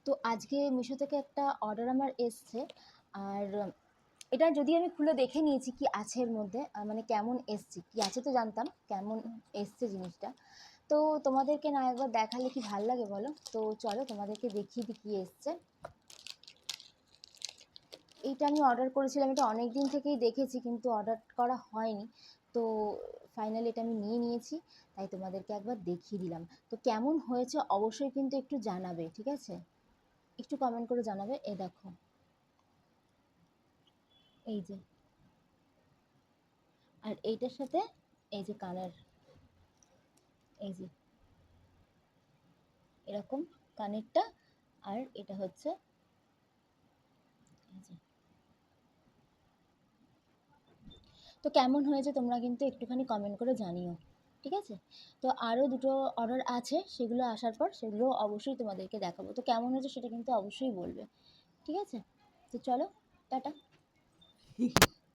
তো আজকে মিশো থেকে একটা অর্ডার আমার এসছে। আর এটা যদি আমি খুলে দেখে নিয়েছি কি আছে এর মধ্যে, মানে কেমন এসছে, কি আছে তো জানতাম, কেমন এসছে জিনিসটা। তো তোমাদেরকে না একবার দেখালে কি ভাল লাগে বলো? তো চলো তোমাদেরকে দেখিয়ে দিই কী এসছে। এইটা আমি অর্ডার করেছিলাম, এটা অনেক দিন থেকেই দেখেছি কিন্তু অর্ডার করা হয়নি। তো ফাইনালি এটা আমি নিয়ে নিয়েছি, তাই তোমাদেরকে একবার দেখিয়ে দিলাম। তো কেমন হয়েছে অবশ্যই কিন্তু একটু জানাবে, ঠিক আছে? একটু কমেন্ট করে জানাবে। এ দেখো, এই যে, আর এইটার সাথে এই যে কানের, এই যে এরকম কানেরটা, আর এটা হচ্ছে এই যে। তো কেমন হয়েছে তোমরা কিন্তু একটুখানি কমেন্ট করে জানিও, ঠিক আছে? তো আরও দুটো অর্ডার আছে, সেগুলো আসার পর সেগুলো অবশ্যই তোমাদেরকে দেখাবো। তো কেমন হয়েছে সেটা কিন্তু অবশ্যই বলবে, ঠিক আছে? তো চলো, টাটা।